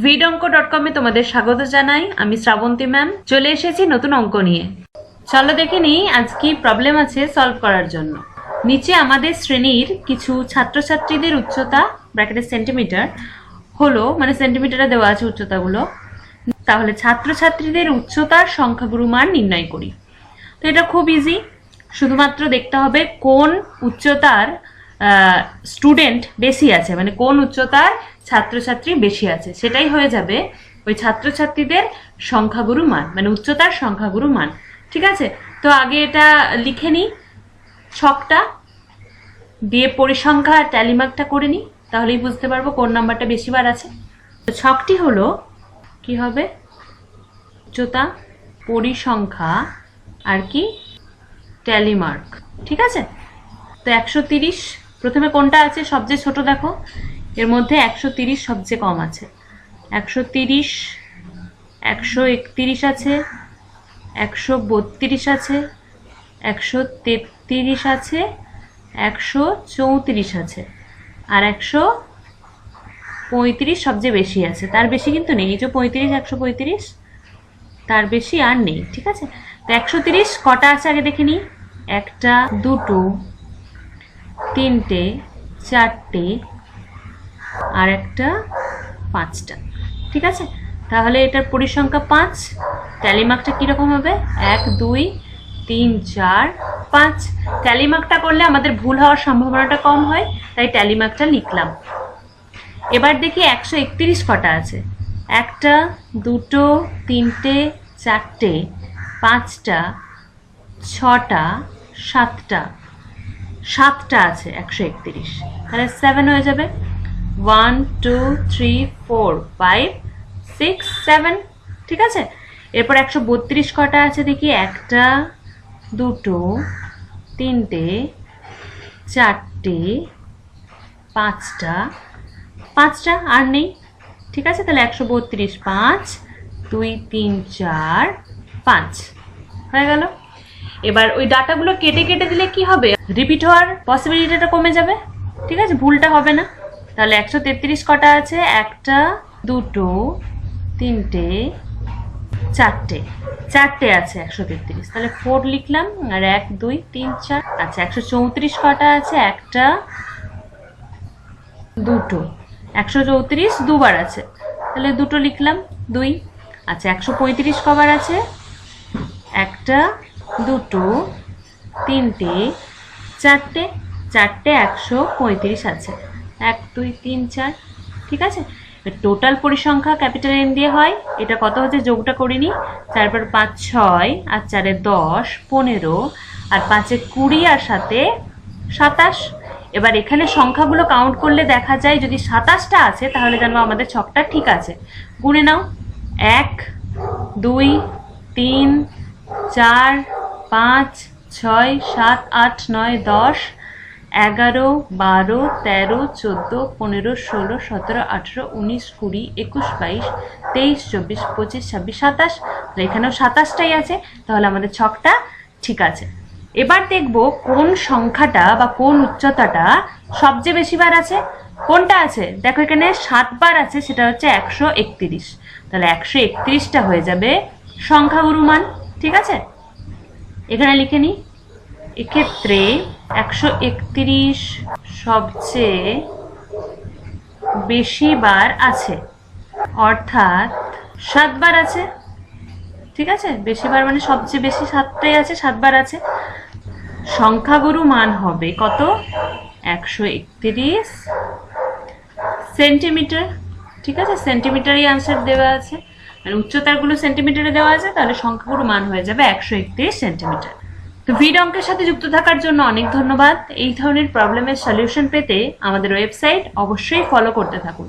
vidonko.com এ তোমাদের স্বাগত জানাই। আমি শ্রাবন্তী ম্যাম চলে এসেছি নতুন অঙ্ক নিয়ে। চলো দেখে নিই আজ কি প্রবলেম আছে সলভ করার জন্য। নিচে আমাদের শ্রেণীর কিছু ছাত্রছাত্রীদের উচ্চতা ব্র্যাকেটে সেন্টিমিটার হলো, মানে সেন্টিমিটারে দেওয়া আছে উচ্চতাগুলো। তাহলে ছাত্রছাত্রীদের উচ্চতার সংখ্যাগুরু মান নির্ণয় করি। তো এটা খুব ইজি, শুধুমাত্র দেখতে হবে কোন উচ্চতার স্টুডেন্ট বেশি আছে, মানে কোন উচ্চতার ছাত্রছাত্রী বেশি আছে, সেটাই হয়ে যাবে ওই ছাত্রছাত্রীদের সংখ্যাগুরু মান, মানে উচ্চতার সংখ্যাগুরু মান। ঠিক আছে, তো আগে এটা লিখে নিই, ছকটা দিয়ে পরিসংখ্যা ট্যালিমার্কটা করে নিই, তাহলেই বুঝতে পারবো কোন নাম্বারটা বেশি বার আছে। তো ছকটি হলো কি হবে, উচ্চতা, পরিসংখ্যা আর কি ট্যালিমার্ক। ঠিক আছে, তো 130 প্রথমে কোনটা আছে সবচেয়ে ছোট, দেখো এর মধ্যে 130 সবচেয়ে কম আছে। 130, 131 আছে, 132 আছে, 133 আছে, 134 আছে, আর 135 সবচেয়ে বেশি আছে। তার বেশি কিন্তু নেই, এই যে 35, 135, তার বেশি আর নেই। ঠিক আছে, তো 130 কটা আছে আগে দেখে নিই। একটা, দুটো, তিনটে, চারটে, আর একটা, পাঁচটা। ঠিক আছে, তাহলে এটার পরিসংখ্যা 5। ট্যালিমার্কটা কীরকম হবে? 1, 2, 3, 4, 5। ট্যালিমার্কটা করলে আমাদের ভুল হওয়ার সম্ভাবনাটা কম হয়, তাই ট্যালিমার্কটা লিখলাম। এবার দেখি 131 কটা আছে। একটা, দুটো, তিনটে, চারটে, পাঁচটা, ছটা, সাতটা, সাতটা আছে 131, তাহলে 7 হয়ে যাবে। 1, 2, 3, 4, 5, 6, 7। ঠিক আছে, এরপর 132 কটা আছে দেখি। একটা, দুটো, তিনটে, চারটে, পাঁচটা, পাঁচটা আর নেই। ঠিক আছে, তাহলে 132, 5, 2, 3, 4, 5 হয়ে গেল। এবার ওই ডাটাগুলো কেটে কেটে দিলে কি হবে, রিপিট হওয়ার পসিবিলিটিটা কমে যাবে। ঠিক আছে, ভুলটা হবে না। তাহলে 133 কটা আছে। একটা, দুটো, তিনটে, চারটে, চারটে আছে 133, তাহলে 4 লিখলাম। আর 1, 2, 3, 4। আচ্ছা, 134 কটা আছে। একটা, দুটো, 134 দুবার আছে, তাহলে দুটো লিখলাম, 2। আচ্ছা, 135 কবার আছে। একটা, দুটো, তিনটে, চারটে, চারটে 135 আছে। 1, 2, 3, 4। ঠিক আছে, টোটাল পরিসংখ্যা ক্যাপিটাল এন দিয়ে হয়। এটা কত হচ্ছে যোগটা করিনি। 4 × 5 6, আর 4 10, 15, আর 5 20, আর 7 27। এবার এখানে সংখ্যাগুলো কাউন্ট করলে দেখা যায় যদি 27টা আছে তাহলে জানবো আমাদের ছকটা ঠিক আছে। গুনে নাও। 1, 2, 3, 4, 5, 6, 7, 8, 9, 10, 11, 12, 13, 14, 15, 16, 17, 18, 19, 20, 21, 22, 23, 24, 25, 26, 27। এখানেও 27টাই আছে, তাহলে আমাদের ছকটা ঠিক আছে। এবার দেখব কোন সংখ্যাটা বা কোন উচ্চতাটা সবচেয়ে বেশি বার আছে। কোনটা আছে দেখো, এখানে 7 বার আছে, সেটা হচ্ছে 131। তাহলে 131টা হয়ে যাবে সংখ্যাগুরু মান। ঠিক আছে, এখানে লিখে নিই। এক্ষেত্রে 131 সবচেয়ে বেশি বার আছে, অর্থাৎ 7 বার আছে। ঠিক আছে, বেশি বার মানে সবচেয়ে বেশি 7টাই আছে, 7 বার আছে। সংখ্যাগুরু মান হবে কত? 131 সেন্টিমিটার। ঠিক আছে, সেন্টিমিটারই আনসার দেওয়া আছে, মানে উচ্চতারগুলো সেন্টিমিটারে দেওয়া আছে, তাহলে সংখ্যাগুরু মান হয়ে যাবে 131 সেন্টিমিটার। তো ভিড অঙ্কের সাথে যুক্ত থাকার জন্য অনেক ধন্যবাদ। এই ধরনের প্রবলেমের সলিউশন পেতে আমাদের ওয়েবসাইট অবশ্যই ফলো করতে থাকুন।